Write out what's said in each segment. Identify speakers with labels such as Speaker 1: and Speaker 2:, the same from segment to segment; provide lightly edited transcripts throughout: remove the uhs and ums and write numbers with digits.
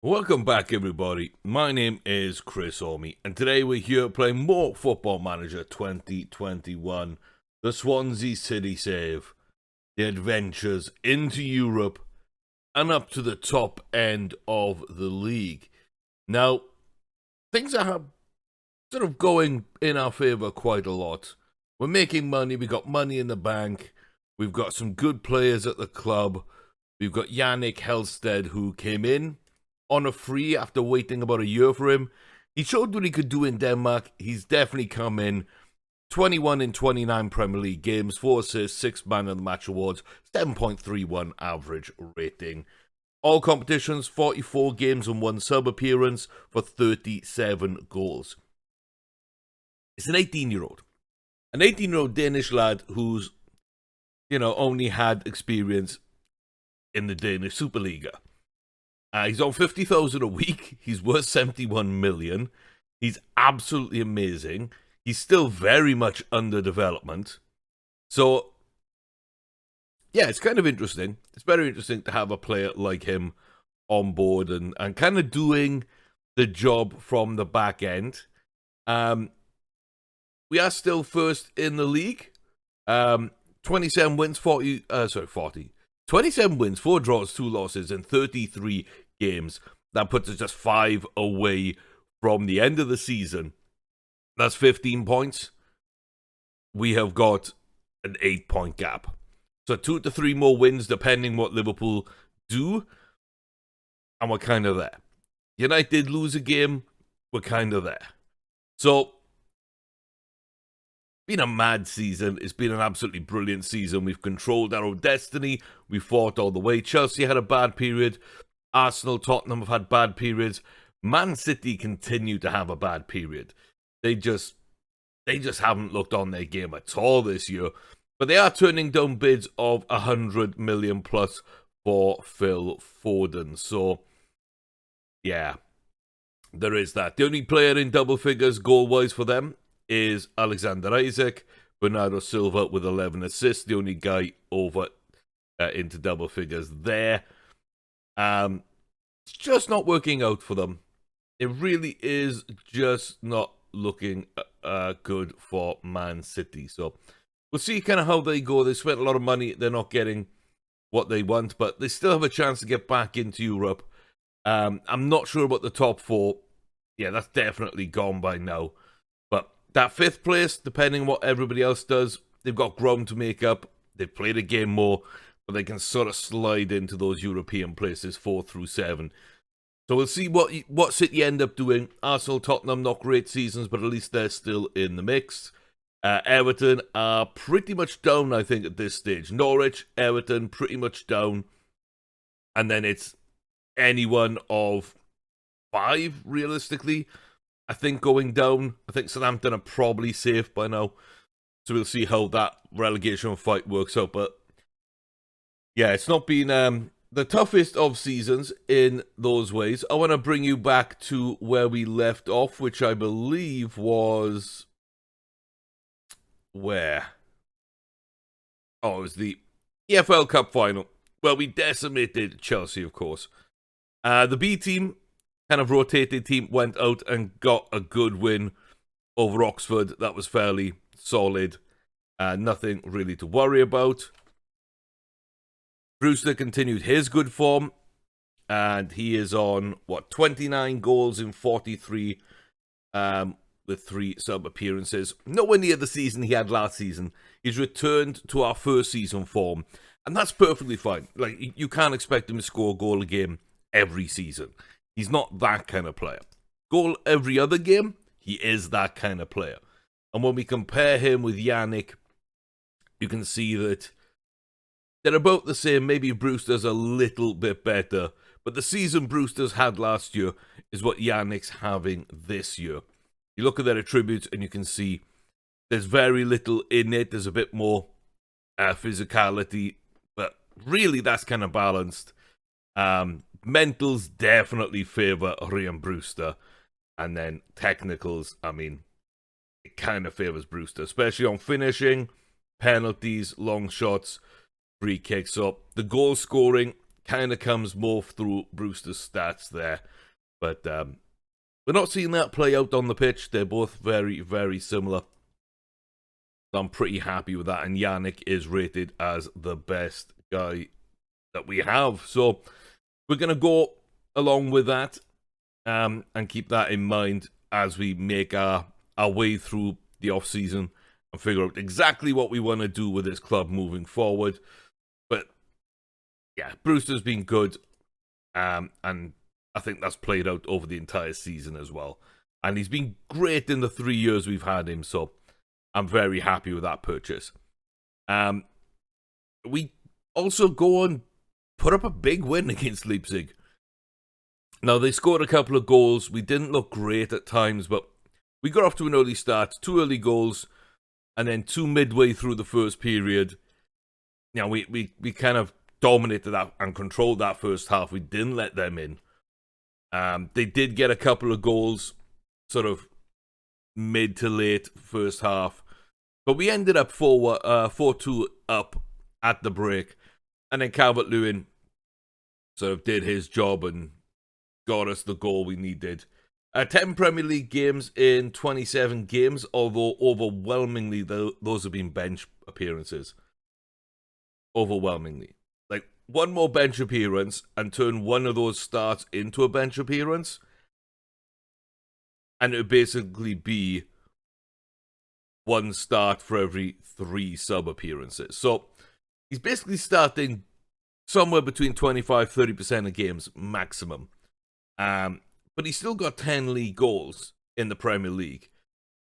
Speaker 1: Welcome back, everybody. My name is Chris Orme, and today we're here playing more Football Manager 2021, the Swansea City save, the adventures into Europe, and up to the top end of the league. Now, things are sort of going in our favour quite a lot. We're making money, we got money in the bank, we've got some good players at the club, we've got Yannick Helsted, who came in on a free after waiting about a year for him. He showed what he could do in Denmark. He's definitely come in. 21 in 29 Premier League games, 4 assists, 6 man of the match awards, 7.31 average rating. All competitions, 44 games and 1 sub appearance for 37 goals. It's an 18-year-old. An 18-year-old Danish lad who's, only had experience in the Danish Superliga. He's on 50,000 a week. He's worth 71 million. He's absolutely amazing. He's still very much under development. So, yeah, it's kind of interesting. It's very interesting to have a player like him on board and kind of doing the job from the back end. We are still first in the league. 27 wins, 40. 27 wins, 4 draws, 2 losses in 33 games. That puts us just 5 away from the end of the season. That's 15 points. We have got an 8-point gap. So 2 to 3 more wins depending what Liverpool do. And we're kind of there. United lose a game, we're kind of there. So, been a mad season. It's been an absolutely brilliant season. We've controlled our own destiny. We fought all the way. Chelsea had a bad period. Arsenal, Tottenham have had bad periods. Man City continue to have a bad period. They just haven't looked on their game at all this year. But they are turning down bids of 100 million plus for Phil Foden. So, yeah, there is that. The only player in double figures goal-wise for them is Alexander Isak. Bernardo Silva with 11 assists, the only guy over into double figures there. It's just not working out for them. It really is just not looking good for Man City. So we'll see kind of how they go. They spent a lot of money. They're not getting what they want, but they still have a chance to get back into Europe. I'm not sure about the top 4. Yeah, that's definitely gone by now. That 5th place, depending on what everybody else does, they've got ground to make up. They've played a game more, but they can sort of slide into those European places, 4 through 7. So we'll see what City end up doing. Arsenal, Tottenham, not great seasons, but at least they're still in the mix. Everton are pretty much down, I think, at this stage. Norwich, Everton, pretty much down. And then it's any one of 5, realistically, I think, going down. I think Southampton are probably safe by now. So we'll see how that relegation fight works out. But yeah, it's not been the toughest of seasons in those ways. I want to bring you back to where we left off, which I believe was... Where? Oh, it was the EFL Cup final. Well, we decimated Chelsea, of course. The B team, kind of rotated team, went out and got a good win over Oxford. That was fairly solid. Nothing really to worry about. Brewster continued his good form, and he is on, 29 goals in 43 with 3 sub-appearances. Nowhere near the season he had last season. He's returned to our first season form, and that's perfectly fine. Like, you can't expect him to score a goal a game every season. He's not that kind of player. Goal every other game, he is that kind of player. And when we compare him with Yannick, you can see that they're about the same. Maybe Brewster's a little bit better. But the season Brewster's had last year is what Yannick's having this year. You look at their attributes and you can see there's very little in it. There's a bit more physicality. But really, that's kind of balanced. Mentals definitely favour Ryan Brewster. And then technicals, I mean, it kind of favours Brewster, especially on finishing, penalties, long shots, free kicks. So the goal scoring kind of comes more through Brewster's stats there. But we're not seeing that play out on the pitch. They're both very, very similar. So I'm pretty happy with that. And Yannick is rated as the best guy that we have. So we're going to go along with that and keep that in mind as we make our way through the off-season and figure out exactly what we want to do with this club moving forward. But yeah, Brewster's been good, and I think that's played out over the entire season as well. And he's been great in the 3 years we've had him, so I'm very happy with that purchase. We also go and put up a big win against Leipzig. Now, they scored a couple of goals. We didn't look great at times, but we got off to an early start, 2 early goals, and then 2 midway through the first period. You know, we kind of dominated that and controlled that first half. We didn't let them in. They did get a couple of goals, sort of mid to late first half, but we ended up 4-2 up at the break, and then Calvert-Lewin sort of did his job and got us the goal we needed. 10 Premier League games in 27 games, although overwhelmingly those have been bench appearances. Overwhelmingly. Like, one more bench appearance and turn one of those starts into a bench appearance, and it would basically be 1 start for every 3 sub appearances. So he's basically starting somewhere between 25-30% of games maximum. But he's still got 10 league goals in the Premier League.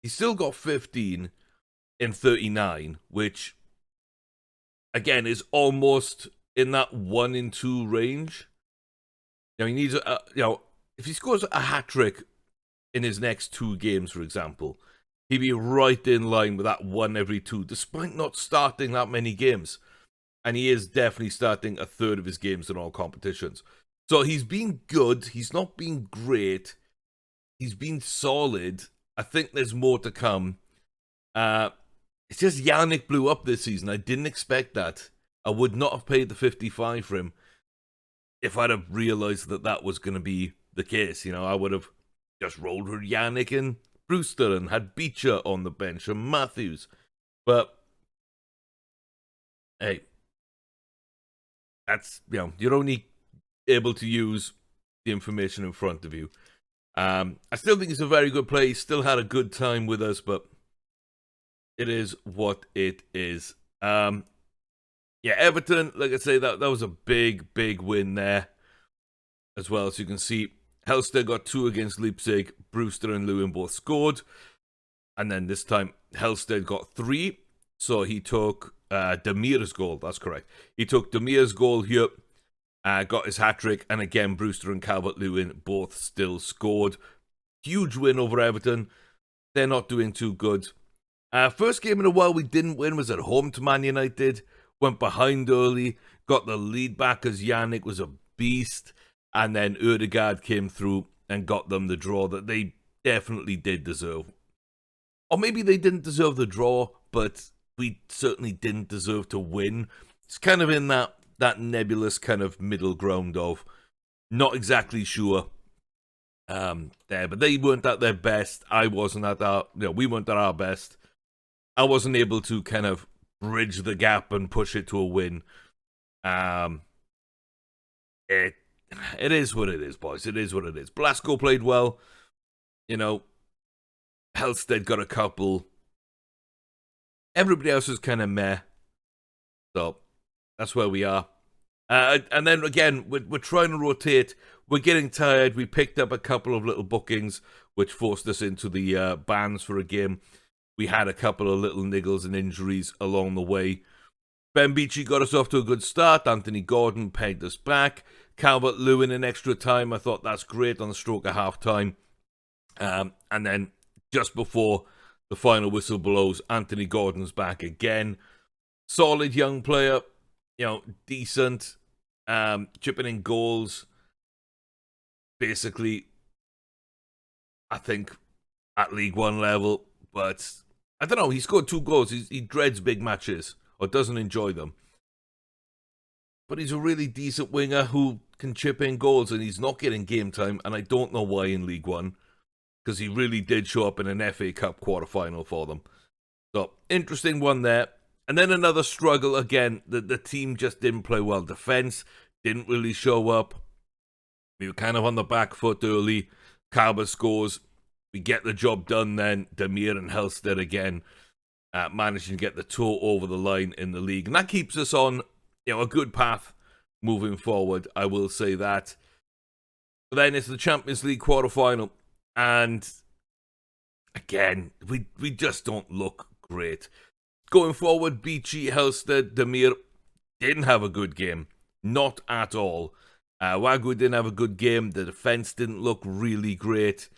Speaker 1: He's still got 15 in 39, which, again, is almost in that 1 in 2 range. You know, he needs if he scores a hat-trick in his next 2 games, for example, he'd be right in line with that 1 every 2, despite not starting that many games. And he is definitely starting a third of his games in all competitions. So he's been good. He's not been great. He's been solid. I think there's more to come. It's just Yannick blew up this season. I didn't expect that. I would not have paid the 55 for him if I'd have realised that that was going to be the case. You know, I would have just rolled with Yannick and Brewster and had Beecher on the bench and Matthews. But, hey, that's, you know, you're only able to use the information in front of you. I still think it's a very good play. He still had a good time with us, but it is what it is. Yeah, Everton, like I say, that was a big, big win there as well. As you can see, Helster got 2 against Leipzig. Brewster and Lewin both scored. And then this time, Helstead got 3. So he took Demir's goal. That's correct. He took Demir's goal here. Got his hat-trick, and again, Brewster and Calvert-Lewin both still scored. Huge win over Everton. They're not doing too good. First game in a while we didn't win was at home to Man United. Went behind early, got the lead back as Yannick was a beast, and then Ødegaard came through and got them the draw that they definitely did deserve. Or maybe they didn't deserve the draw, but we certainly didn't deserve to win. It's kind of in that nebulous kind of middle ground of not exactly sure there, but they weren't at their best. I wasn't at our, we weren't at our best. I wasn't able to kind of bridge the gap and push it to a win. It is what it is, boys. It is what it is. Blasco played well. You know, Helstead got a couple. Everybody else was kind of meh. So that's where we are. And then again, we're trying to rotate. We're getting tired. We picked up a couple of little bookings, which forced us into the bans for a game. We had a couple of little niggles and injuries along the way. Ben Beachy got us off to a good start. Anthony Gordon pegged us back. Calvert-Lewin in extra time. I thought that's great on the stroke of half-time. And then just before the final whistle blows, Anthony Gordon's back again. Solid young player. You know, decent. Chipping in goals. Basically, I think at League One level. But I don't know. He scored 2 goals. He dreads big matches or doesn't enjoy them. but he's a really decent winger who can chip in goals, and he's not getting game time, and I don't know why in League One, because he really did show up in an FA Cup quarter-final for them. So, interesting one there. And then another struggle again. The team just didn't play well. Defence didn't really show up. We were kind of on the back foot early. Carver scores. We get the job done then. Demir and Halstead again managing to get the toe over the line in the league. And that keeps us on a good path moving forward, I will say that. But then it's the Champions League quarter-final. And again, we just don't look great. Going forward, Beachy, Halstead, Demir didn't have a good game. Not at all. Wagyu didn't have a good game. The defence didn't look really great.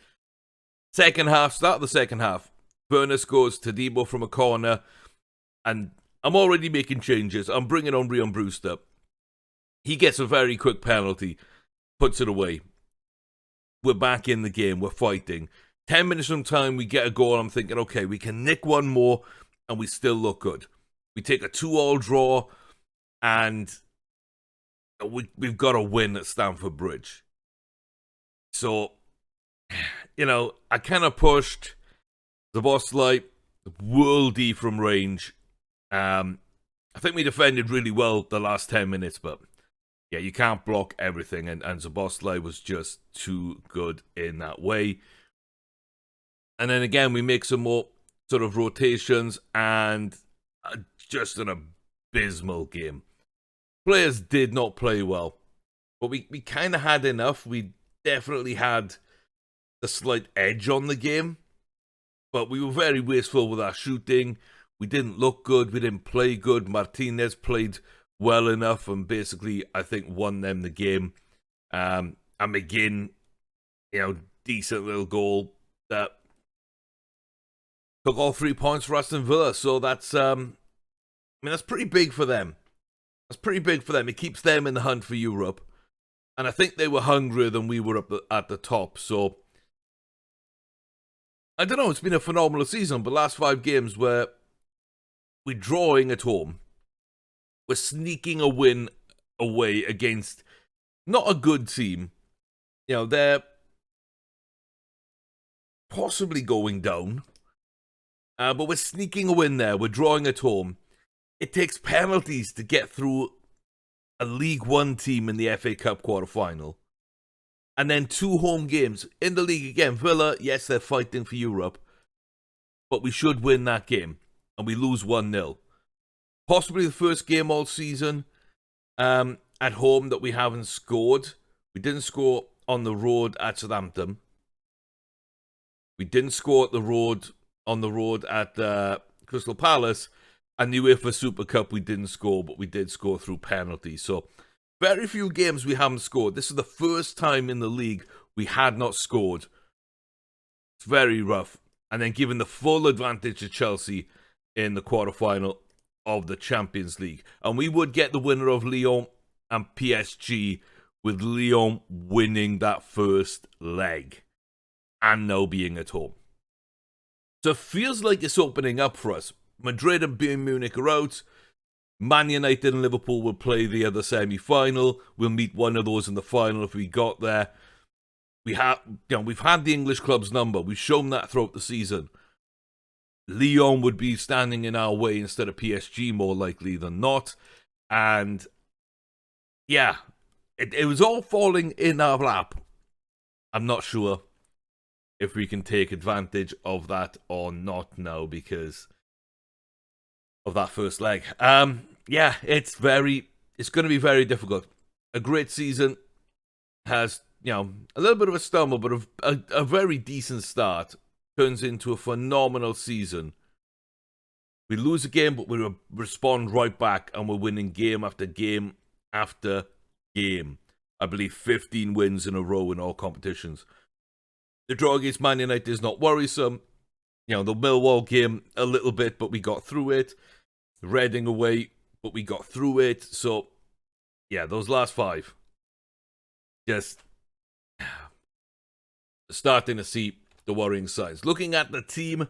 Speaker 1: Start of the second half. Furness goes to Debo from a corner. And I'm already making changes. I'm bringing on Rion Brewster. He gets a very quick penalty. Puts it away. We're back in the game. We're fighting. 10 minutes from time, we get a goal. I'm thinking, okay, we can nick one more. And we still look good. We take a 2-2 draw. And we've got to win at Stamford Bridge. So, I kind of pushed the boss light, worldy from range. I think we defended really well the last 10 minutes, but yeah, you can't block everything, and Zaboslai was just too good in that way. And then again, we make some more sort of rotations, and just an abysmal game. Players did not play well, but we kind of had enough. We definitely had a slight edge on the game, but we were very wasteful with our shooting. We didn't look good. We didn't play good. Martinez played well enough and basically, I think, won them the game. And McGinn, decent little goal that took all 3 points for Aston Villa. So that's, that's pretty big for them. That's pretty big for them. It keeps them in the hunt for Europe. And I think they were hungrier than we were at the top. So, I don't know. It's been a phenomenal season. But last 5 games where we're drawing at home. We're sneaking a win away against not a good team. They're possibly going down. But we're sneaking a win there. We're drawing at home. It takes penalties to get through a League One team in the FA Cup quarter-final. And then 2 home games. In the league again, Villa, yes, they're fighting for Europe. But we should win that game. And we lose 1-0. Possibly the first game all season at home that we haven't scored. We didn't score on the road at Southampton. We didn't score on the road at Crystal Palace. And the UEFA Super Cup, we didn't score, but we did score through penalties. So, very few games we haven't scored. This is the first time in the league we had not scored. It's very rough. And then given the full advantage to Chelsea in the quarterfinal of the Champions League. And we would get the winner of Lyon and PSG, with Lyon winning that first leg. And now being at home. So it feels like it's opening up for us. Madrid and Bayern Munich are out. Man United and Liverpool will play the other semi-final. We'll meet one of those in the final if we got there. We've had the English club's number. We've shown that throughout the season. Lyon would be standing in our way instead of PSG, more likely than not. And yeah, it was all falling in our lap. I'm not sure if we can take advantage of that or not now because of that first leg. It's going to be very difficult. A great season has, a little bit of a stumble, but a very decent start turns into a phenomenal season. We lose a game, but we respond right back, and we're winning game after game after game. I believe 15 wins in a row in all competitions. The draw against Man United is not worrisome. The Millwall game a little bit, but we got through it. Reading away, but we got through it. So, yeah, those last 5. Just starting to see the worrying signs. Looking at the team,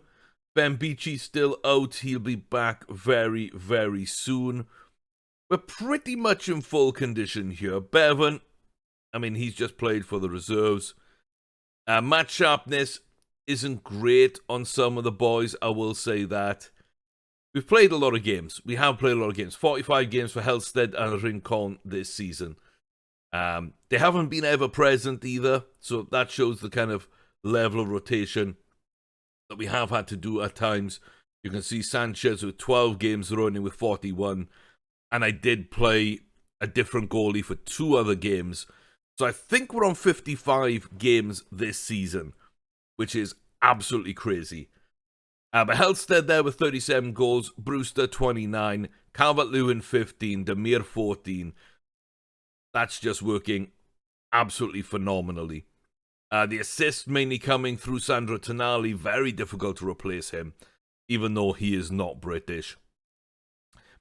Speaker 1: Ben Beachy still out. He'll be back very, very soon. We're pretty much in full condition here. Bevan, I mean, he's just played for the reserves. Match sharpness isn't great on some of the boys, I will say that. We've played a lot of games. We have played a lot of games. 45 games for Helsted and Rincon this season. They haven't been ever present either, so that shows the kind of level of rotation that we have had to do at times. You can see Sanchez with 12 games running with 41, and I did play a different goalie for 2 other games. So I think we're on 55 games this season, which is absolutely crazy. But Helsted there with 37 goals, Brewster 29, Calvert-Lewin 15, Demir 14. That's just working absolutely phenomenally. The assists mainly coming through Sandro Tonali. Very difficult to replace him, even though he is not British.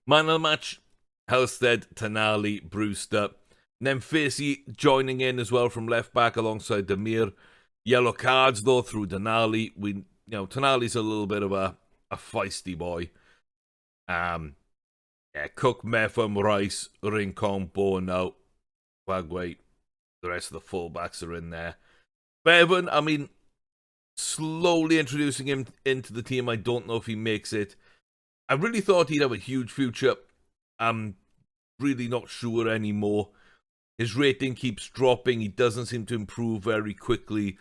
Speaker 1: Man of the match, Helsted, Tonali, Brewster. And then Facey joining in as well from left back alongside Demir. Yellow cards though through Tonali. Tonali's a little bit of a feisty boy. Cook, Meffam, Rice, Rincon, Bono, Wagway. The rest of the fullbacks are in there. Bevan, I mean, slowly introducing him into the team. I don't know if he makes it. I really thought he'd have a huge future. I'm really not sure anymore. His rating keeps dropping. He doesn't seem to improve very quickly.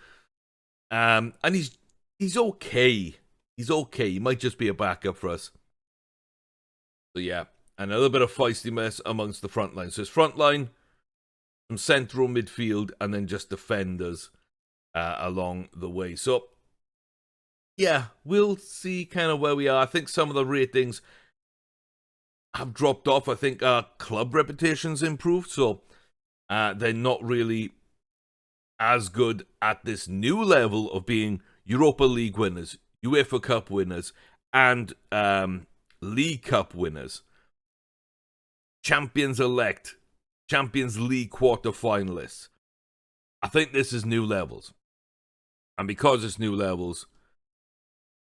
Speaker 1: And he's okay. He's okay. He might just be a backup for us. So yeah, and a little bit of feistiness amongst the front line. So his front line, some central midfield, and then just defenders along the way. So yeah, we'll see kind of where we are. I think some of the ratings have dropped off. I think our club reputation's improved, so they're not really as good at this new level of being Europa League winners, UEFA Cup winners, and League Cup winners. Champions-elect, Champions League quarter-finalists. I think this is new levels. And because it's new levels,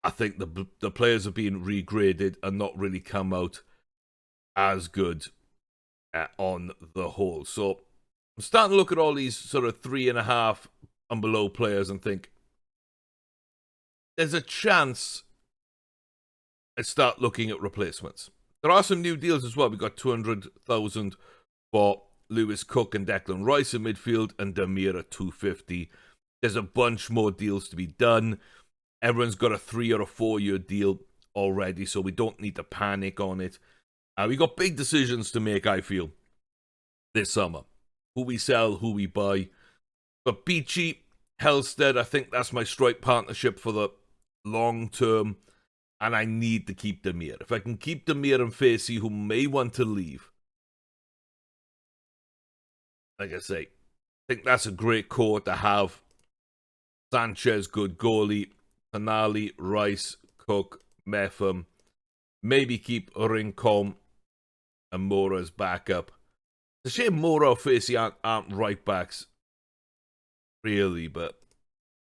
Speaker 1: I think the players have been regraded and not really come out as good on the whole. So I'm starting to look at all these sort of 3.5 and below players and think there's a chance I start looking at replacements. There are some new deals as well. We got 200,000 for Lewis Cook and Declan Rice in midfield, and Demir at 250. There's a bunch more deals to be done. Everyone's got a 3 or a 4 year deal already, so we don't need to panic on it. We got big decisions to make, I feel, this summer. Who we sell, who we buy. But Beachy, Helsted, I think that's my strike partnership for the long term. And I need to keep Demir. If I can keep Demir and Facey, who may want to leave, like I say, I think that's a great core to have. Sanchez, good goalie. Tonali, Rice, Cook, Meffam. Maybe keep Rincon and Mora as backup. It's a shame Mora or Facey aren't right backs, really, but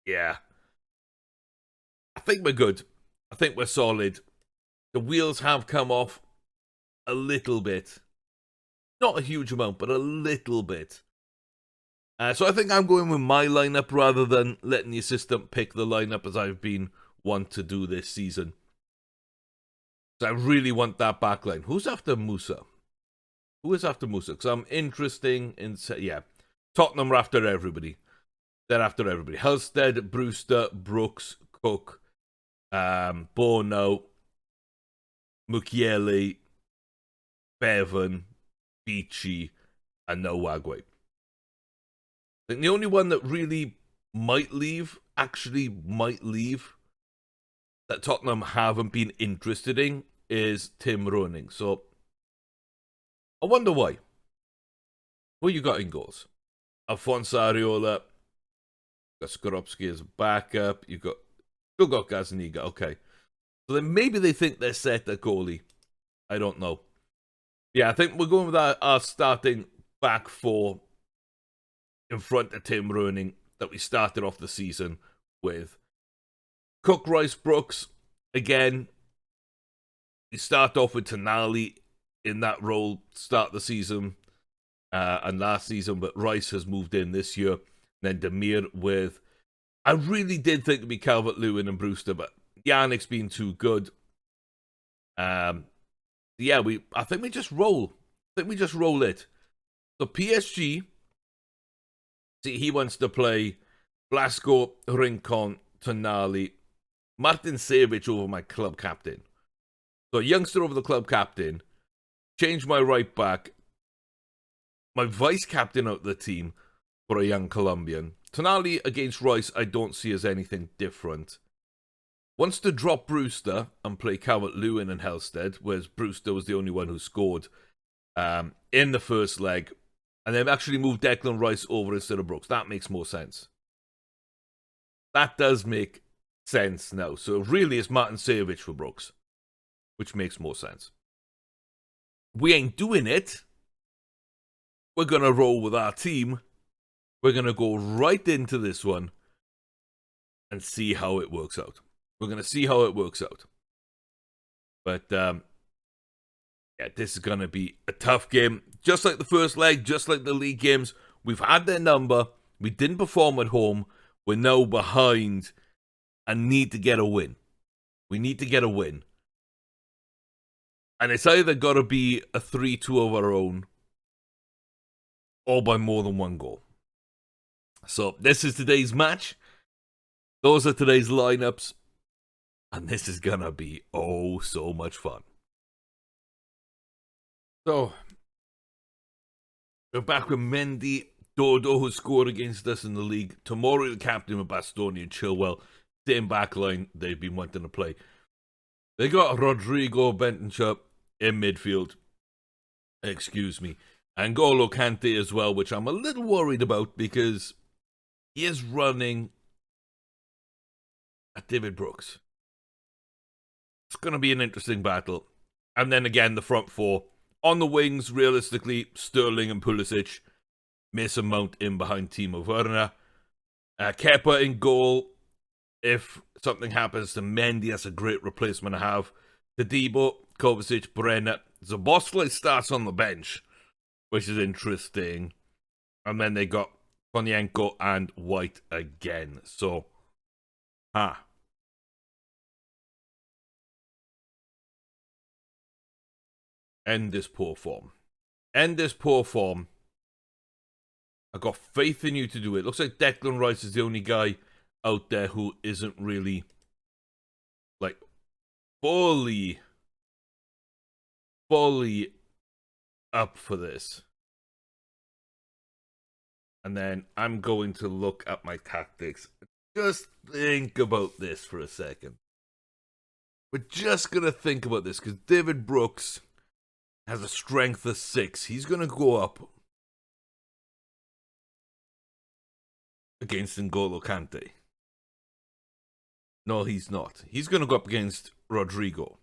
Speaker 1: yeah. I think we're good. I think we're solid. The wheels have come off a little bit. Not a huge amount, but a little bit. So I think I'm going with my lineup rather than letting the assistant pick the lineup as I've been want to do this season. So I really want that back line. Who's after Musa? Who is after Musa? Because I'm interesting in... Yeah, Tottenham are after everybody. They're after everybody. Helsted, Brewster, Brooks, Cook, Bono, Mukiele, Bevan, Beachy, and Wagway. I think the only one that really might leave, that Tottenham haven't been interested in, is Tim Roning. So, I wonder why. Who you got in goals? Alfonso Areola, got Skorupski as a backup, you still got Gazaniga, okay. So then maybe they think they're set at goalie. I don't know. Yeah, I think we're going with our starting back four in front of Tim Roning that we started off the season with. Cook, Rice, Brooks. Again, we start off with Tonali in that role start the season and last season, but Rice has moved in this year. Then Demir with, I really did think it'd be Calvert-Lewin and Brewster, but Yannick's been too good. I think we just roll. I think we just roll it. So PSG, see, he wants to play Blasco, Rincon, Tonali, Martin Savic over my club captain. So youngster over the club captain, change my right back, my vice captain out of the team for a young Colombian. Tonali against Rice, I don't see as anything different. Wants to drop Brewster and play Calvert-Lewin and Halstead, whereas Brewster was the only one who scored in the first leg. And they've actually moved Declan Rice over instead of Brooks. That makes more sense. That does make sense now. So really it's Martin Savic for Brooks, which makes more sense. We ain't doing it. We're going to roll with our team. We're going to go right into this one and see how it works out. We're going to see how it works out. But, yeah, this is going to be a tough game. Just like the first leg, just like the league games, we've had their number. We didn't perform at home. We're now behind and need to get a win. We need to get a win. And it's either got to be a 3-2 of our own or by more than one goal. So this is today's match. Those are today's lineups. And this is going to be oh so much fun. So, we're back with Mendy, Dodo, who scored against us in the league. Tomori, the captain with Bastoni and Chilwell. Same back line they've been wanting to play. They got Rodrigo Bentonship in midfield. Excuse me. And N'Golo Kante as well, which I'm a little worried about because he is running at David Brooks. It's going to be an interesting battle. And then again, the front four. On the wings, realistically, Sterling and Pulisic. Mason Mount in behind Timo Werner. Kepa in goal. If something happens to Mendy, that's a great replacement to have. Tadibo, Kovacic, Brenner. Zaboslai starts on the bench, which is interesting. And then they got Konyenko and White again. So, end this poor form. End this poor form. I've got faith in you to do it. Looks like Declan Rice is the only guy out there who isn't really, like, fully up for this. And then I'm going to look at my tactics. Just think about this for a second. We're just going to think about this because David Brooks has a strength of 6. He's going to go up against N'Golo Kante. No, he's not. He's going to go up against Rodrigo.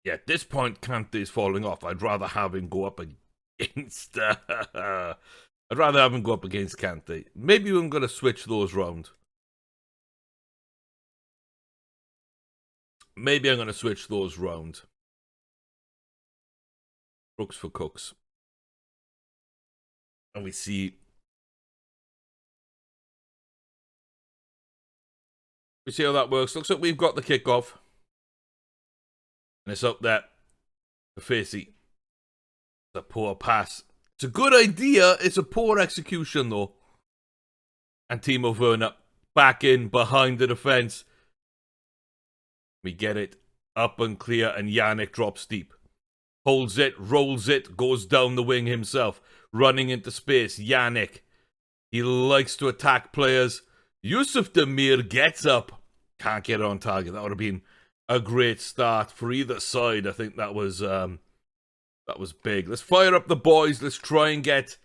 Speaker 1: Yeah, at this point, Kante is falling off. I'd rather have him go up against... I'd rather have him go up against Kante. Maybe I'm going to switch those round. Maybe I'm going to switch those round. Brooks for Cooks. And we see... We see how that works. Looks like we've got the kickoff. And it's up there. For Facey. It's a poor pass. It's a good idea. It's a poor execution, though. And Timo Werner back in behind the defence. We get it up and clear, and Yannick drops deep. Holds it, rolls it, goes down the wing himself. Running into space. Yannick. He likes to attack players. Yusuf Demir gets up. Can't get it on target. That would have been a great start for either side. I think that was big. Let's fire up the boys. Let's try and get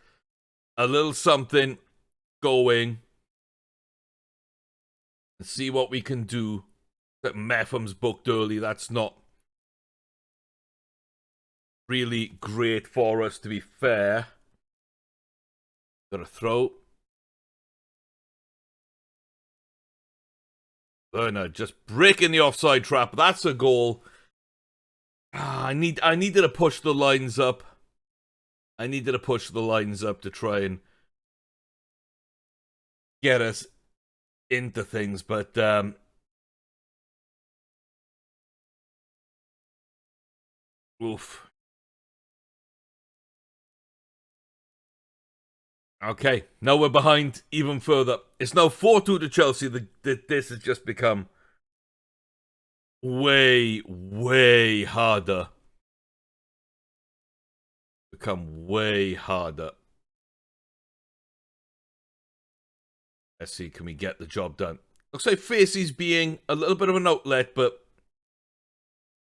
Speaker 1: a little something going. And see what we can do. That Mepham's booked early. That's not really great for us, to be fair. Got a throw. Werner just breaking the offside trap. That's a goal. I needed to push the lines up. I needed to push the lines up to try and get us into things, but oof. Okay, now we're behind even further. It's now 4-2 to Chelsea. This has just become way, way harder. Become way harder. Let's see, can we get the job done? Looks like Facey's being a little bit of an outlet, but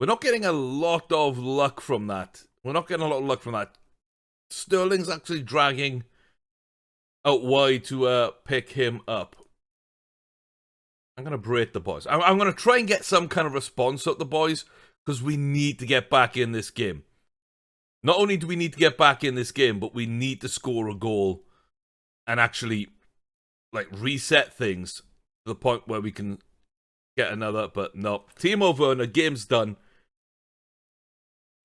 Speaker 1: we're not getting a lot of luck from that. Sterling's actually dragging out wide to pick him up. I'm going to berate the boys. I'm going to try and get some kind of response out the boys, because we need to get back in this game. Not only do we need to get back in this game, but we need to score a goal and actually like reset things to the point where we can get another. But no, Timo Werner, game's done.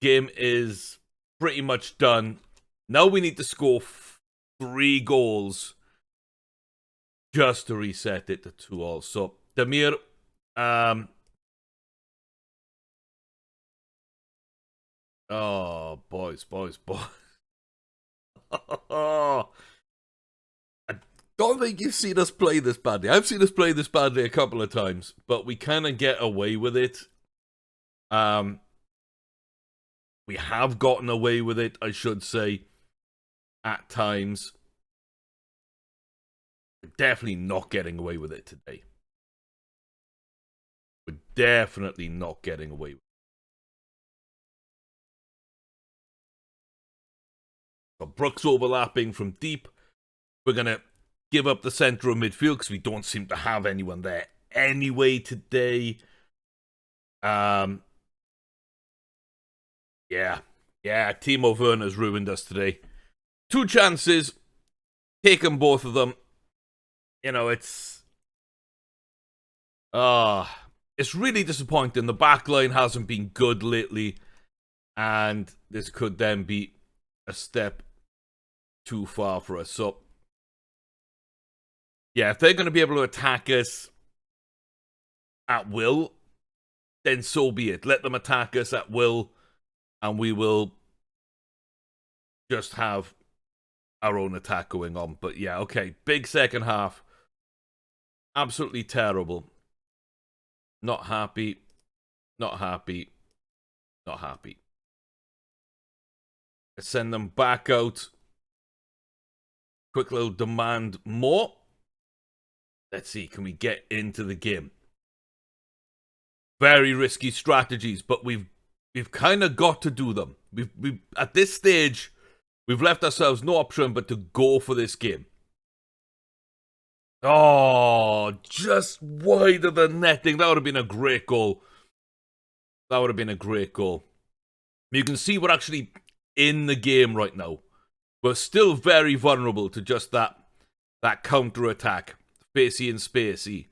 Speaker 1: Game is pretty much done. Now we need to score 3 goals just to reset it to 2-2. So Demir, oh, boys. I don't think you've seen us play this badly. I've seen us play this badly a couple of times, but we kind of get away with it. We have gotten away with it, I should say, at times. We're definitely not getting away with it today. We're definitely not getting away with it. So Brooks overlapping from deep. We're going to give up the centre of midfield because we don't seem to have anyone there anyway today. Yeah, Timo Werner's ruined us today. 2 chances, taken both of them. You know, it's really disappointing. The back line hasn't been good lately, and this could then be a step too far for us. So, yeah, if they're going to be able to attack us at will, then so be it. Let them attack us at will, and we will just have our own attack going on. But yeah, okay, big second half. Absolutely terrible. Not happy. Not happy. Not happy. Let's send them back out. Quick little demand more. Let's see, can we get into the game? Very risky strategies, but we've kind of got to do them. We've at this stage, we've left ourselves no option but to go for this game. Oh, just wide of the netting. That would have been a great goal. That would have been a great goal. You can see we're actually in the game right now. We're still very vulnerable to just that counter-attack. Spacey and Spacey.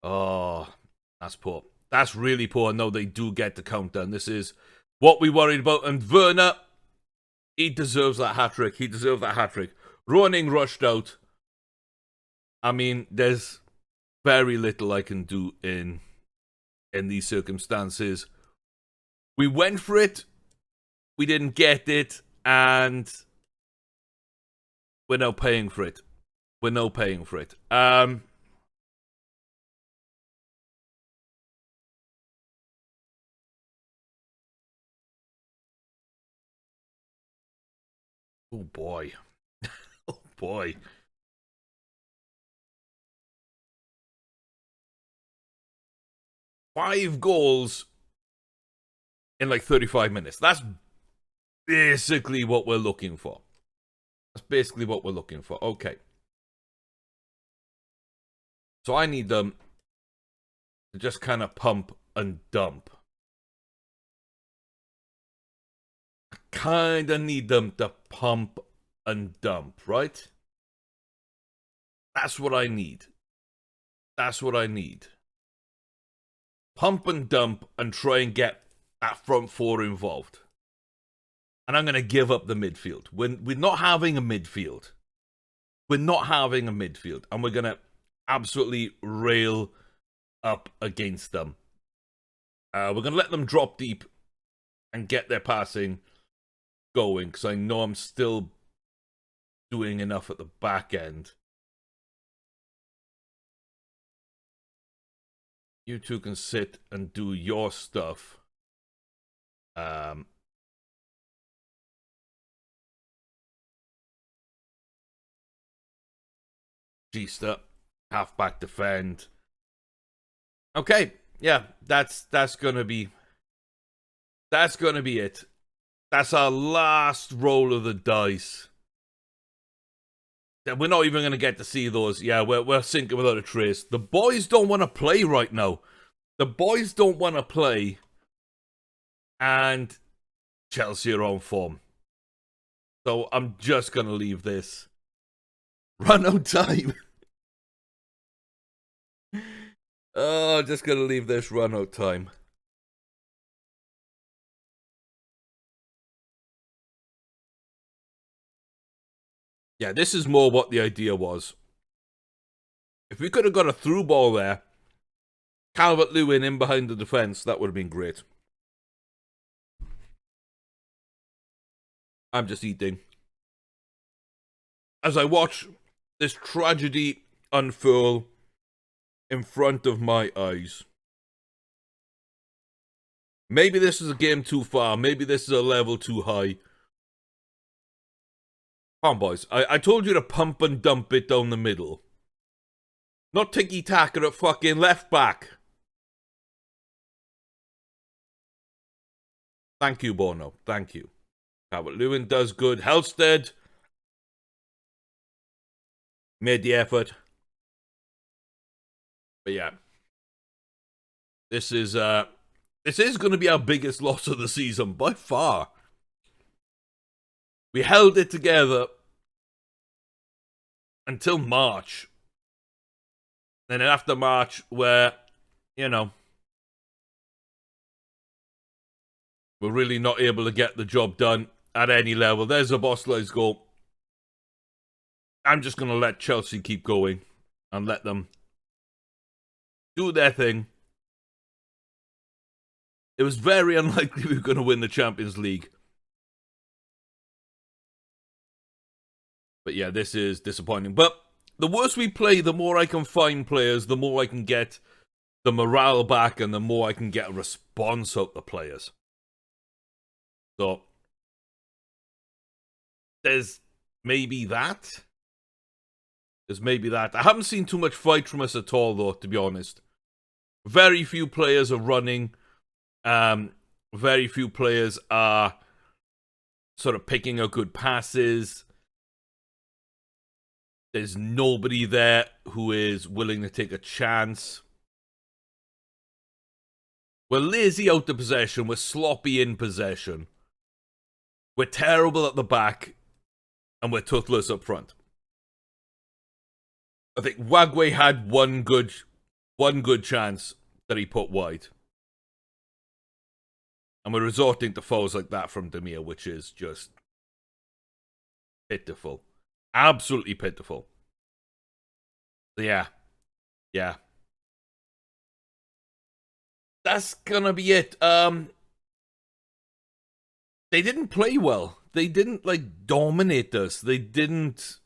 Speaker 1: Oh, that's poor. That's really poor. No, they do get the counter, and this is what we worried about. And Werner, he deserves that hat-trick. He deserves that hat-trick. Roning rushed out. I mean, there's very little I can do in these circumstances. We went for it. We didn't get it. And we're now paying for it. We're now paying for it. Oh, boy. Oh, boy. Five goals in like 35 minutes. That's basically what we're looking for. That's basically what we're looking for. Okay. So I need them to just kind of pump and dump. I kind of need them to pump and dump, right? That's what I need. That's what I need. pump and dump and try and get that front four involved. And I'm going to give up the midfield. We're not having a midfield. We're not having a midfield. And we're going to absolutely rail up against them. We're going to let them drop deep and get their passing going. Because I know I'm still doing enough at the back end. You two can sit and do your stuff. G-step, halfback defend. Okay, yeah, that's gonna be it. That's our last roll of the dice. We're not even gonna get to see those. Yeah, we're sinking without a trace. The boys don't want to play right now. The boys don't want to play, and Chelsea are on form. So I'm just gonna leave this. Run out time. Oh, just gonna leave this run out time. Yeah, this is more what the idea was. If we could have got a through ball there, Calvert-Lewin in behind the defence, that would have been great. I'm just eating. As I watch this tragedy unfurl in front of my eyes. Maybe this is a game too far. Maybe this is a level too high. Come on, boys. I told you to pump and dump it down the middle. Not ticky-tacker at fucking left back. Thank you, Bono. Thank you. Calvert-Lewin does good. Halstead made the effort. But yeah. This is going to be our biggest loss of the season by far. We held it together until March. And then after March, where, you know, we're really not able to get the job done at any level. There's a Bosley's goal. I'm just going to let Chelsea keep going and let them do their thing. It was very unlikely we were going to win the Champions League. But yeah, this is disappointing. But the worse we play, the more I can find players, the more I can get the morale back, and the more I can get a response out of the players. So, there's maybe that. I haven't seen too much fight from us at all, though, to be honest. Very few players are running. Very few players are sort of picking up good passes. There's nobody there who is willing to take a chance. We're lazy out of possession. We're sloppy in possession. We're terrible at the back. And we're toothless up front. I think Wagway had one good chance that he put wide. And we're resorting to fouls like that from Demir, which is just pitiful. Absolutely pitiful. Yeah. That's gonna be it. They didn't play well. They didn't, dominate us. They didn't,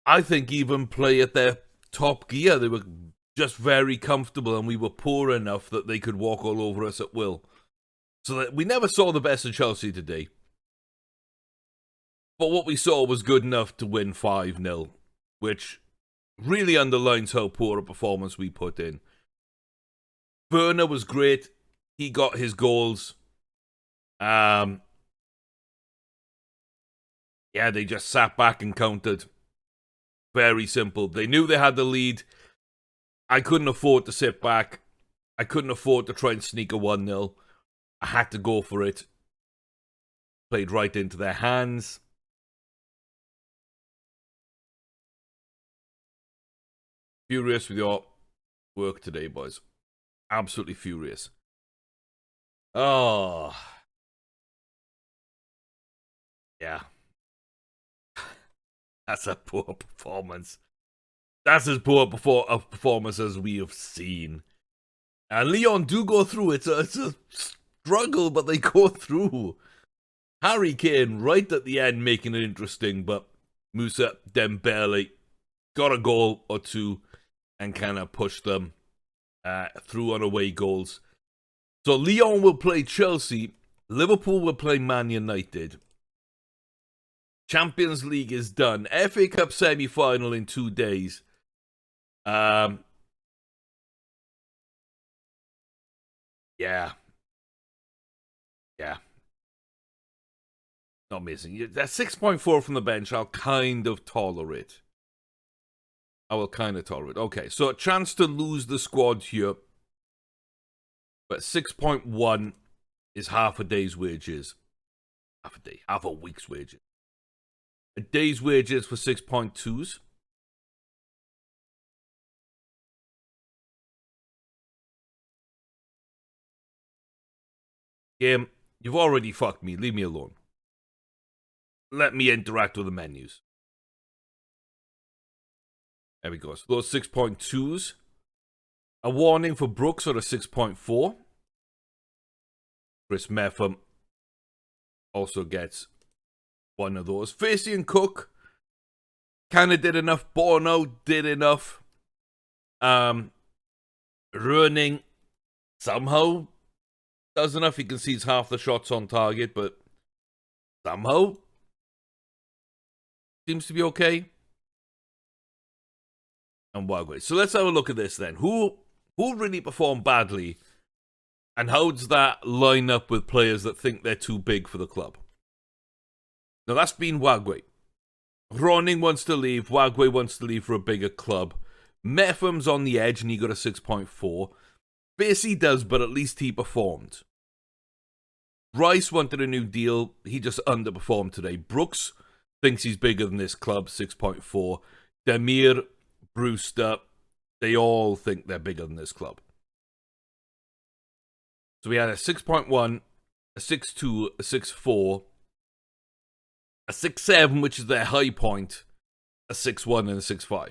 Speaker 1: I think, even play at their top gear. They were just very comfortable, and we were poor enough that they could walk all over us at will. So that we never saw the best of Chelsea today. But what we saw was good enough to win 5-0, which really underlines how poor a performance we put in. Werner was great. He got his goals. Yeah, they just sat back and countered. Very simple. They knew they had the lead. I couldn't afford to sit back. I couldn't afford to try and sneak a 1-0. I had to go for it. Played right into their hands. Furious with your work today, boys. Absolutely furious. Oh, yeah. That's a poor performance. That's as poor a performance as we have seen. And Lyon do go through. It's a struggle, but they go through. Harry Kane right at the end making it interesting, but Moussa Dembele got a goal or two and kind of pushed them through on away goals. So Lyon will play Chelsea. Liverpool will play Man United. Champions League is done. FA Cup semi-final in 2 days. Yeah. Yeah. Not amazing. That 6.4 from the bench, I'll kind of tolerate. Okay, so a chance to lose the squad here. But 6.1 is half a day's wages. Half a day, half a week's wages. A day's wages for 6.2s. Game, you've already fucked me. Leave me alone. Let me interact with the menus. There we go. So those 6.2s. A warning for Brooks or a 6.4. Chris Meffam also gets one of those. Facey and Cook kind of did enough. Bono did enough. Ruining somehow does enough. He concedes half the shots on target, but somehow seems to be okay. And Wagway. So let's have a look at this then. Who really performed badly? And how does that line up with players that think they're too big for the club? Now that's been Wagway. Groening wants to leave. Wagway wants to leave for a bigger club. Meffam's on the edge and he got a 6.4. Facey does, but at least he performed. Rice wanted a new deal. He just underperformed today. Brooks thinks he's bigger than this club, 6.4. Demir, Brewster, they all think they're bigger than this club. So we had a 6.1, a 6.2, a 6.4, a 6.7, which is their high point, a 6.1, and a 6.5.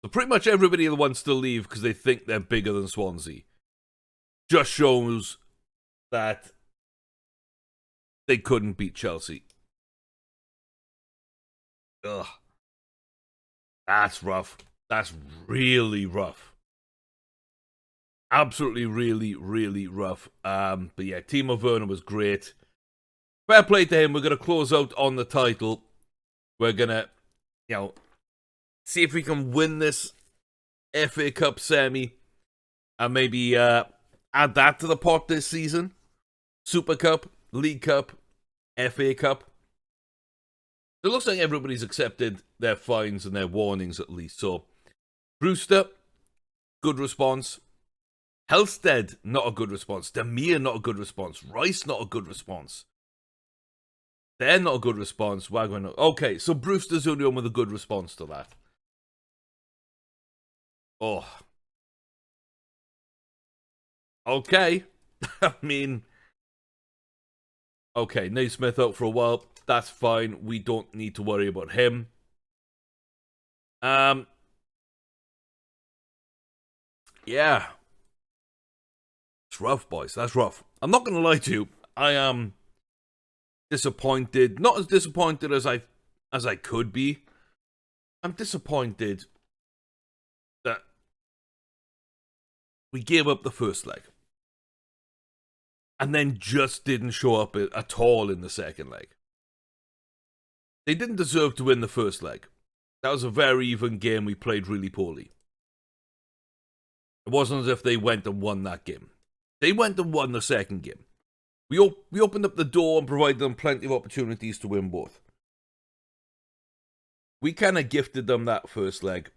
Speaker 1: So pretty much everybody wants to leave because they think they're bigger than Swansea. Just shows that they couldn't beat Chelsea. Ugh. That's rough. That's really rough. Absolutely, really, really rough. But yeah, Timo Werner was great. Fair play to him. We're going to close out on the title. We're going to, see if we can win this FA Cup semi. And maybe add that to the pot this season. Super Cup, League Cup, FA Cup. It looks like everybody's accepted their fines and their warnings at least. So, Brewster, good response. Halstead, not a good response. Demir, not a good response. Rice, not a good response. They're not a good response. Wagner, no. Okay, so Brewster's the only one with a good response to that. Oh. Okay. I mean... Okay, Naismith out for a while. That's fine. We don't need to worry about him. Yeah. It's rough, boys. That's rough. I'm not going to lie to you. I am disappointed. Not as disappointed as I could be. I'm disappointed that we gave up the first leg. And then just didn't show up at all in the second leg. They didn't deserve to win the first leg. That was a very even game. We played really poorly. It wasn't as if they went and won that game. They went and won the second game. We opened up the door and provided them plenty of opportunities to win both. We kind of gifted them that first leg.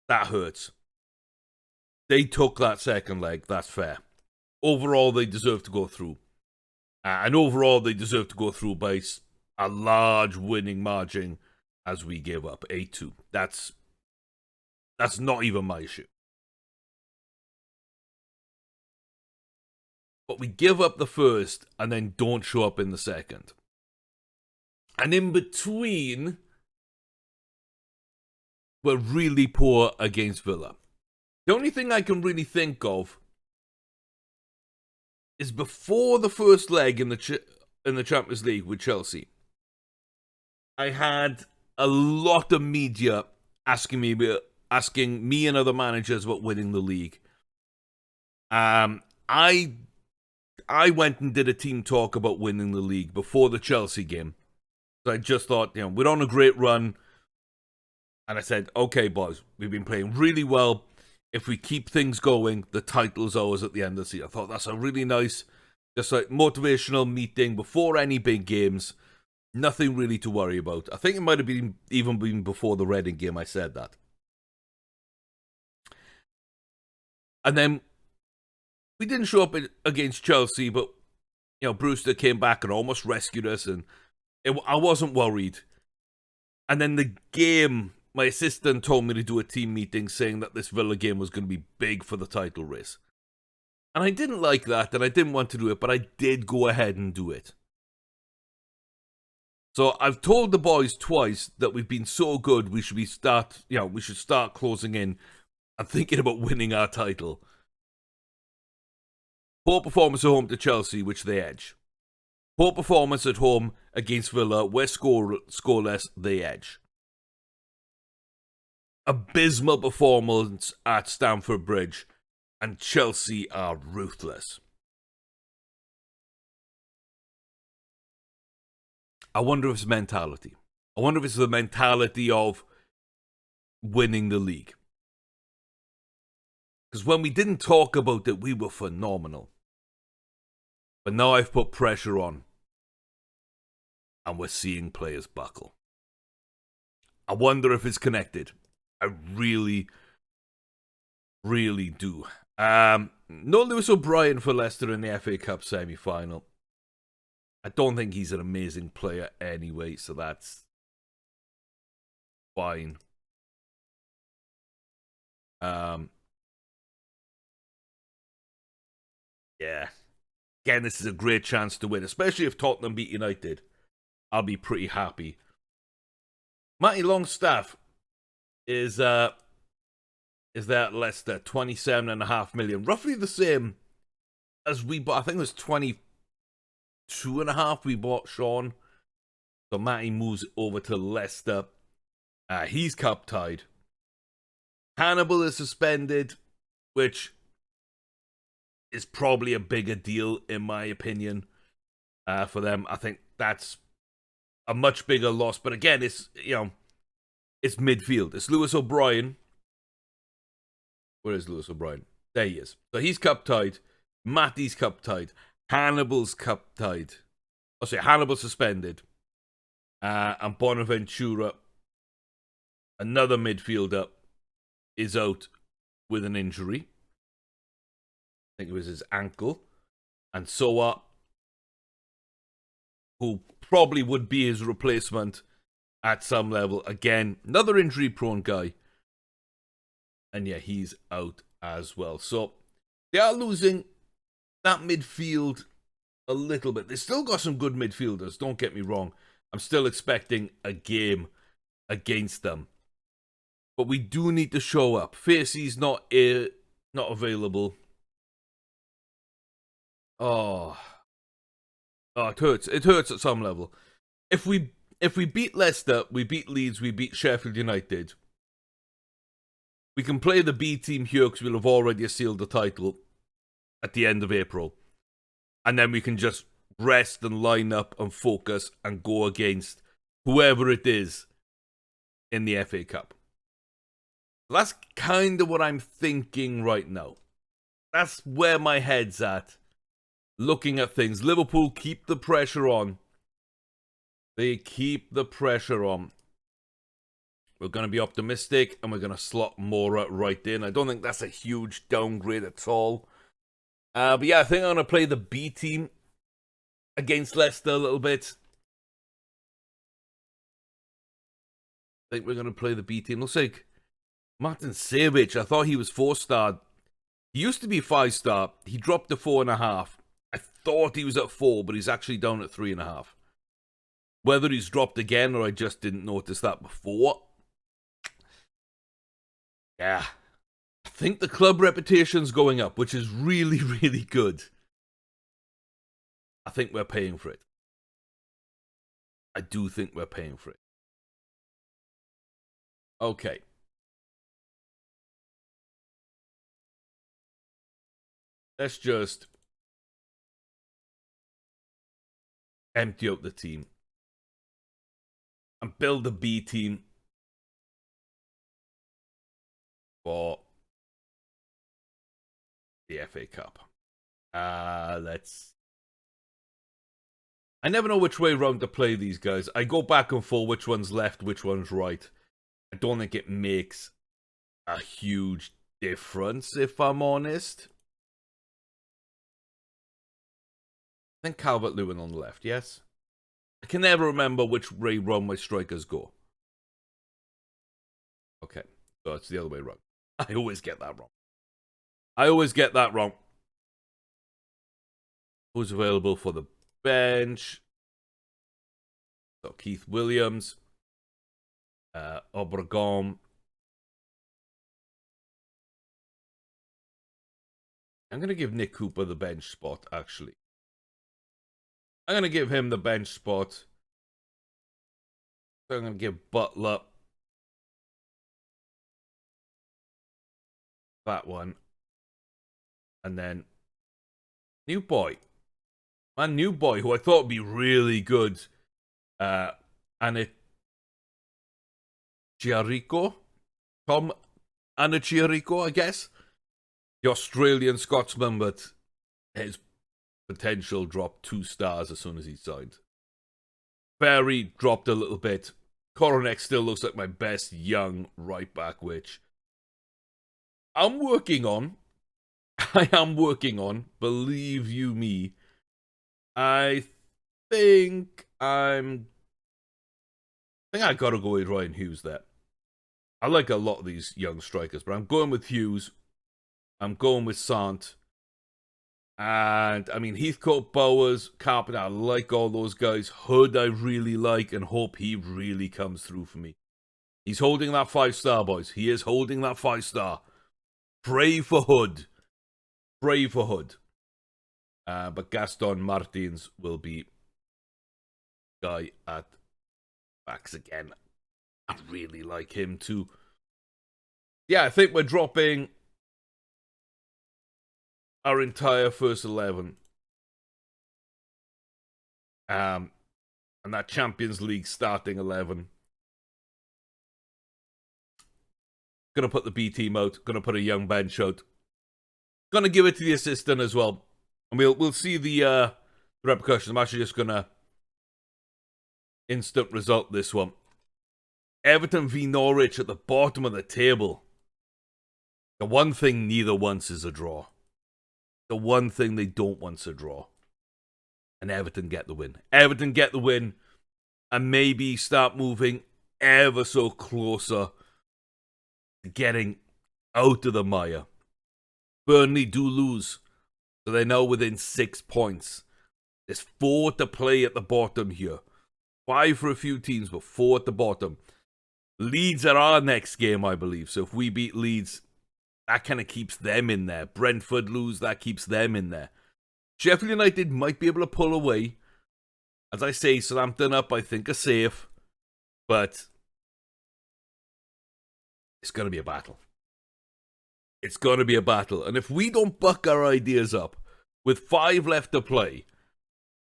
Speaker 1: That hurts. They took that second leg. That's fair. Overall, they deserve to go through. And overall, they deserve to go through by a large winning margin as we gave up 8-2. That's not even my issue. but we give up the first and then don't show up in the second. And in between, we're really poor against Villa. The only thing I can really think of is before the first leg in the Champions League with Chelsea, I had a lot of media asking me and other managers about winning the league. I went and did a team talk about winning the league before the Chelsea game. So I just thought, we're on a great run. And I said, okay, boys, we've been playing really well. If we keep things going, the title's ours at the end of the season. I thought that's a really nice, just like motivational meeting before any big games. Nothing really to worry about. I think it might have been even been before the Reading game I said that. And then we didn't show up against Chelsea, but Brewster came back and almost rescued us, and I wasn't worried. And then the game, my assistant told me to do a team meeting saying that this Villa game was going to be big for the title race. And I didn't like that, and I didn't want to do it, but I did go ahead and do it. So I've told the boys twice that we've been so good, we should start closing in and thinking about winning our title. Poor performance at home to Chelsea, which they edge. Poor performance at home against Villa, we're scoreless, they edge. Abysmal performance at Stamford Bridge, and Chelsea are ruthless. I wonder if it's mentality. I wonder if it's the mentality of winning the league. Because when we didn't talk about it, we were phenomenal. But now I've put pressure on. And we're seeing players buckle. I wonder if it's connected. I really, really do. No Lewis O'Brien for Leicester in the FA Cup semi-final. I don't think he's an amazing player anyway, so that's fine. Yeah. Again, this is a great chance to win, especially if Tottenham beat United. I'll be pretty happy. Matty Longstaff is there at Leicester, 27.5 million. Roughly the same as we bought. I think it was 22.5 we bought Sean. So Matty moves over to Leicester. He's cup tied. Hannibal is suspended, which is probably a bigger deal in my opinion for them. I think that's a much bigger loss. But again, it's it's midfield. It's Lewis O'Brien. Where is Lewis O'Brien? There he is. So he's cup tied. Matty's cup tied. Hannibal's cup tied. Oh, sorry, Hannibal's suspended. And Bonaventura, another midfielder, is out with an injury. I think it was his ankle. And Soa, who probably would be his replacement at some level. Again, another injury-prone guy. And yeah, he's out as well. So they are losing that midfield a little bit. They still got some good midfielders, don't get me wrong. I'm still expecting a game against them. But we do need to show up. Facey's not available. Oh, it hurts. It hurts at some level. If we beat Leicester, we beat Leeds, we beat Sheffield United, we can play the B team here because we'll have already sealed the title at the end of April. And then we can just rest and line up and focus and go against whoever it is in the FA Cup. That's kind of what I'm thinking right now. That's where my head's at. Looking at things. Liverpool keep the pressure on. They keep the pressure on. We're going to be optimistic and we're going to slot Mora right in. I don't think that's a huge downgrade at all. But yeah, I think I'm going to play the B team against Leicester a little bit. I think we're going to play the B team. Looks like Martin Savic, I thought he was 4-star. He used to be 5-star. He dropped to 4.5. thought he was at 4, but he's actually down at 3.5. Whether he's dropped again or I just didn't notice that before. Yeah. I think the club reputation's going up, which is really, really good. I think we're paying for it. I do think we're paying for it. Okay. Let's just empty out the team and build a B team for the FA Cup. Let's... I never know which way round to play these guys. I go back and forth which one's left, which one's right. I don't think it makes a huge difference, if I'm honest. I think Calvert-Lewin on the left, yes? I can never remember which way round my strikers go. Okay, so it's the other way round. I always get that wrong. Who's available for the bench? So Keith Williams, Obregon. I'm going to give Nick Cooper the bench spot, actually. I'm going to give him the bench spot. So I'm going to give Butler that one. And then New Boy. My New Boy, who I thought would be really good. And it... Chiarico? Tom Anachiarico, I guess. The Australian Scotsman, but his potential dropped 2 stars as soon as he signed. Berry dropped a little bit. Koronek still looks like my best young right back, which I'm working on. I am working on, believe you me. I think I gotta go with Ryan Hughes there. I like a lot of these young strikers, but I'm going with Hughes. I'm going with Sant. And, I mean, Heathcote, Bowers, Carpenter, I like all those guys. Hood I really like and hope he really comes through for me. He's holding that 5-star, boys. He is holding that 5-star. Pray for Hood. Pray for Hood. But Gaston Martins will be guy at backs again. I really like him too. Yeah, I think we're dropping our entire first 11. And that Champions League starting 11. Gonna put the B team out. Gonna put a young bench out. Gonna give it to the assistant as well. And we'll see the repercussions. I'm actually just gonna instant result this one. Everton v Norwich at the bottom of the table. The one thing neither wants is a draw. The one thing they don't want is a draw. And Everton get the win. Everton get the win. And maybe start moving ever so closer to getting out of the mire. Burnley do lose. So they're now within 6 points. There's 4 to play at the bottom here. 5 for a few teams, but 4 at the bottom. Leeds are our next game, I believe. So if we beat Leeds, that kind of keeps them in there. Brentford lose, that keeps them in there. Sheffield United might be able to pull away. As I say, Southampton up, I think, are safe. But it's going to be a battle. It's going to be a battle. And if we don't buck our ideas up with 5 left to play,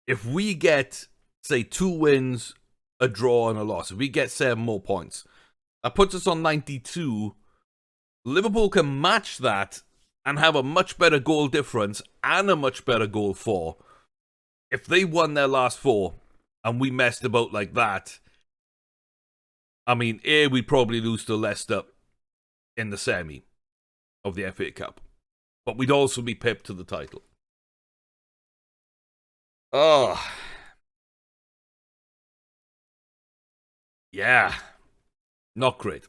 Speaker 1: if we get, say, 2 wins, a draw, and a loss, if we get 7 more points, that puts us on 92. Liverpool can match that and have a much better goal difference and a much better goal for. If they won their last 4 and we messed about like that, I mean, we'd probably lose to Leicester in the semi of the FA Cup. But we'd also be pipped to the title. Oh. Yeah. Not great.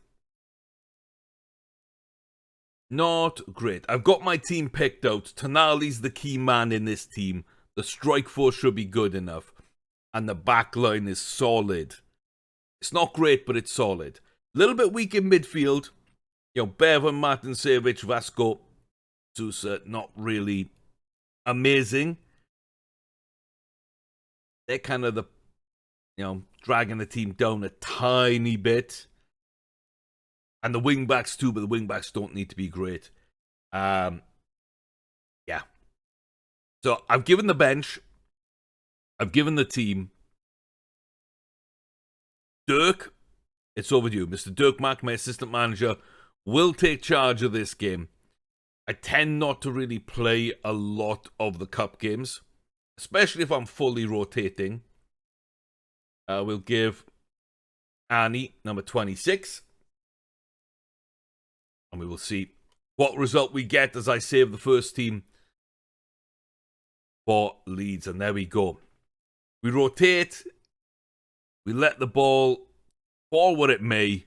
Speaker 1: Not great. I've got my team picked out. Tonali's the key man in this team. The strike force should be good enough. And the back line is solid. It's not great, but it's solid. A little bit weak in midfield. Bevan, Martin Savage, Vasco, Sousa, not really amazing. They're kind of dragging the team down a tiny bit. And the wing-backs too, but the wing-backs don't need to be great. Yeah. So I've given the bench. I've given the team. Dirk, it's overdue. Mr. Dirk Mack, my assistant manager, will take charge of this game. I tend not to really play a lot of the cup games, especially if I'm fully rotating. We'll give Annie number 26. And we will see what result we get as I save the first team for Leeds. And there we go. We rotate. We let the ball fall where it may.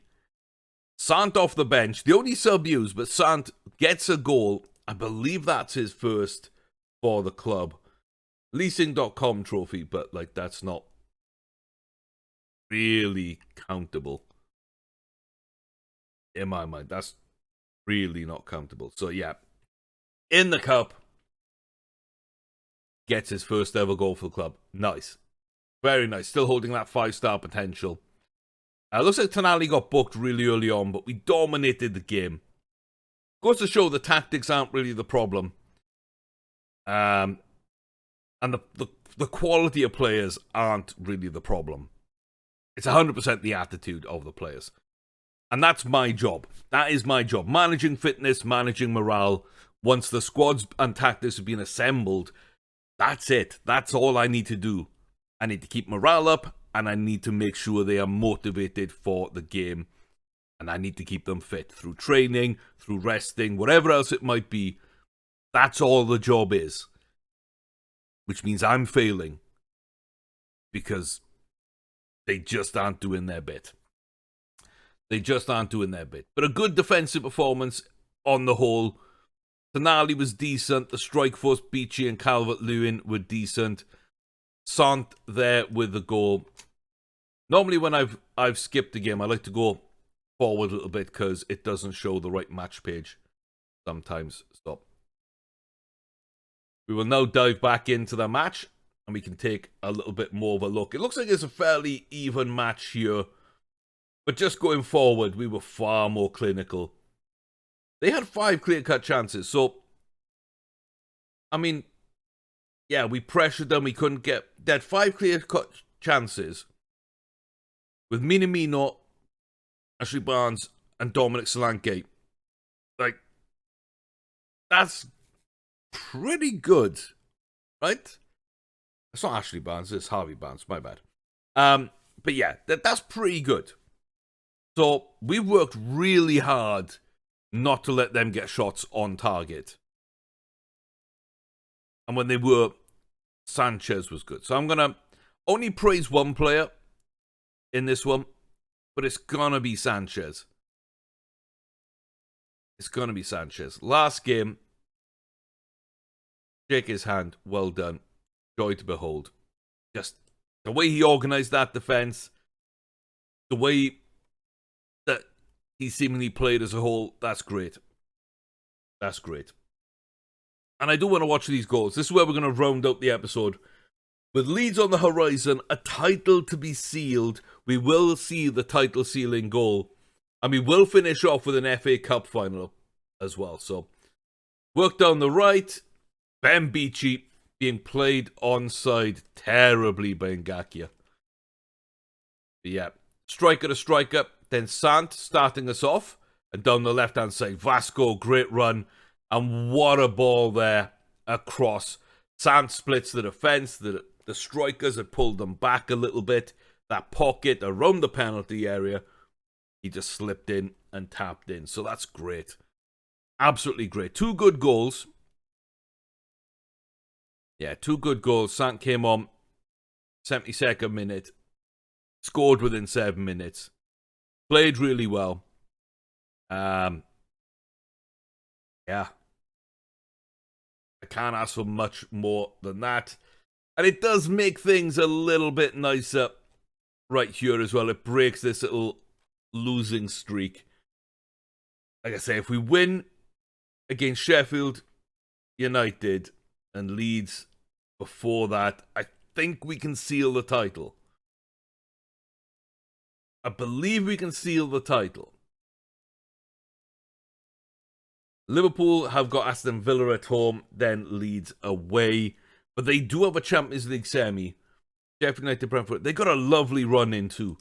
Speaker 1: Sant off the bench. The only sub used, but Sant gets a goal. I believe that's his first for the club. Leasing.com trophy, but that's not really countable. In my mind, that's really not countable. So yeah, in the cup, gets his first ever goal for the club. Nice. Very nice. Still holding that 5-star potential. Looks like Tonali got booked really early on, but we dominated the game. Goes to show the tactics aren't really the problem. And the quality of players aren't really the problem. It's 100% the attitude of the players. And that's my job. That is my job. Managing fitness, managing morale. Once the squads and tactics have been assembled, that's it. That's all I need to do. I need to keep morale up, and I need to make sure they are motivated for the game. And I need to keep them fit through training, through resting, whatever else it might be. That's all the job is. Which means I'm failing. Because they just aren't doing their bit. They just aren't doing their bit. But a good defensive performance on the whole. Tonali was decent. The strike force, Beachy and Calvert-Lewin were decent. Sant there with the goal. Normally when I've skipped a game, I like to go forward a little bit because it doesn't show the right match page sometimes. Stop. We will now dive back into the match and we can take a little bit more of a look. It looks like it's a fairly even match here. But just going forward, we were far more clinical. They had 5 clear-cut chances. So, I mean, yeah, we pressured them. We couldn't get... They had 5 clear-cut chances with Minamino, Ashley Barnes, and Dominic Solanke. That's pretty good, right? It's not Ashley Barnes, it's Harvey Barnes, my bad. But yeah, that's pretty good. So we worked really hard not to let them get shots on target. And when they were, Sanchez was good. So I'm going to only praise one player in this one, but it's going to be Sanchez. It's going to be Sanchez. Last game, shake his hand, well done. Joy to behold. Just the way he organised that defence, the way that he seemingly played as a whole, that's great. That's great. And I do want to watch these goals. This is where we're going to round out the episode. With Leeds on the horizon, a title to be sealed, we will see the title sealing goal. And we will finish off with an FA Cup final as well. So, work down the right. Ben Beachy being played onside terribly by Ngakia. But yeah, striker to striker. Then Sant starting us off. And down the left-hand side, Vasco, great run. And what a ball there across. Sant splits the defence. The strikers had pulled them back a little bit. That pocket around the penalty area. He just slipped in and tapped in. So that's great. Absolutely great. 2 good goals. Yeah, 2 good goals. Sant came on 72nd minute. Scored within 7 minutes. Played really well. Yeah. I can't ask for much more than that. And it does make things a little bit nicer right here as well. It breaks this little losing streak. Like I say, if we win against Sheffield United and Leeds before that, I think we can seal the title. I believe we can seal the title. Liverpool have got Aston Villa at home, then Leeds away. But they do have a Champions League semi. Sheffield United, Brentford, they got a lovely run in too.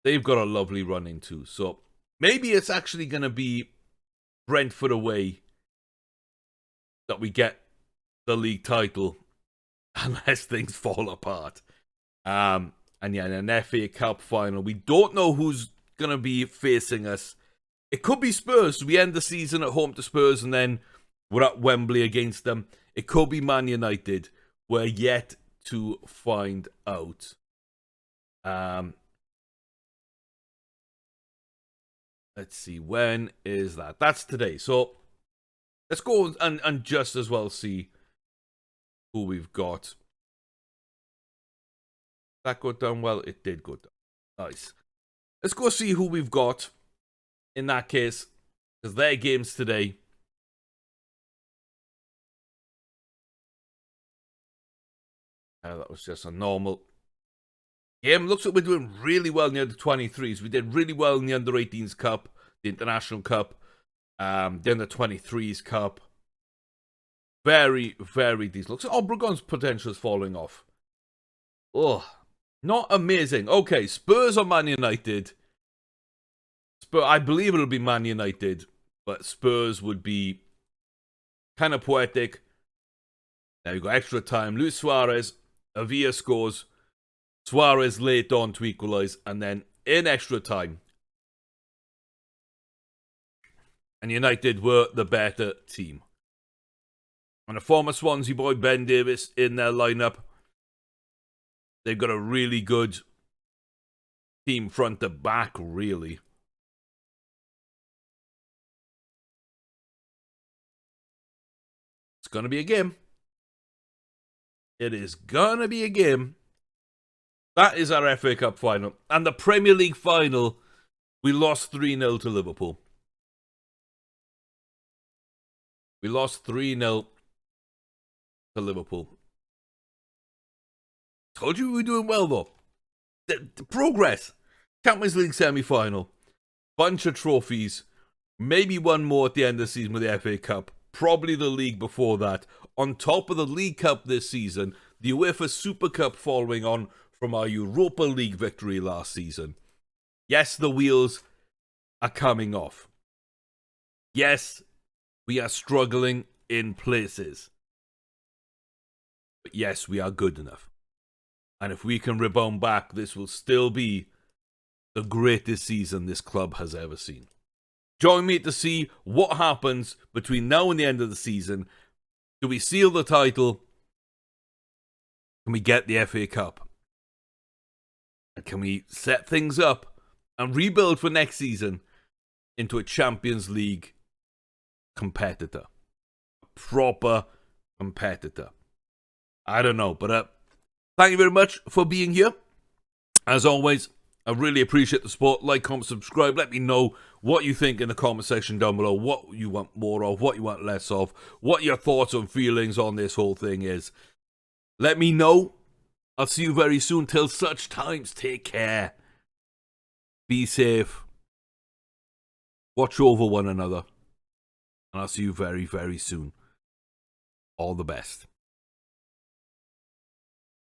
Speaker 1: They've got a lovely run in too. So maybe it's actually going to be Brentford away that we get the league title, unless things fall apart. And yeah, in an FA Cup final, we don't know who's going to be facing us. It could be Spurs. We end the season at home to Spurs and then we're at Wembley against them. It could be Man United. We're yet to find out. Let's see. When is that? That's today. So let's go and just as well see who we've got. That go down well? It did go down. Nice. Let's go see who we've got in that case, because their games today. That was just a normal game. Looks like we're doing really well in the under 23s. We did really well in the under 18s Cup, the International Cup, the under 23s Cup. Very, very decent. Looks like Obregon's potential is falling off. Oh, not amazing. Okay, Spurs or Man United. I believe it'll be Man United, but Spurs would be kind of poetic. Now you've got extra time. Luis Suarez, Avila scores. Suarez late on to equalise, and then in extra time. And United were the better team. And a former Swansea boy, Ben Davis, in their lineup. They've got a really good team front to back, really. It's going to be a game. It is going to be a game. That is our FA Cup final. And the Premier League final, we lost 3-0 to Liverpool. We lost 3-0 to Liverpool. Told you we were doing well, though. The progress. Champions League semi-final. Bunch of trophies. Maybe one more at the end of the season with the FA Cup. Probably the league before that. On top of the League Cup this season, the UEFA Super Cup following on from our Europa League victory last season. Yes, the wheels are coming off. Yes, we are struggling in places. But yes, we are good enough. And if we can rebound back, this will still be the greatest season this club has ever seen. Join me to see what happens between now and the end of the season. Do we seal the title? Can we get the FA Cup? And can we set things up and rebuild for next season into a Champions League competitor? A proper competitor. I don't know, but thank you very much for being here. As always, I really appreciate the support. Like, comment, subscribe. Let me know what you think in the comment section down below. What you want more of, what you want less of, what your thoughts and feelings on this whole thing is. Let me know. I'll see you very soon. Till such times, take care. Be safe. Watch over one another. And I'll see you very, very soon. All the best.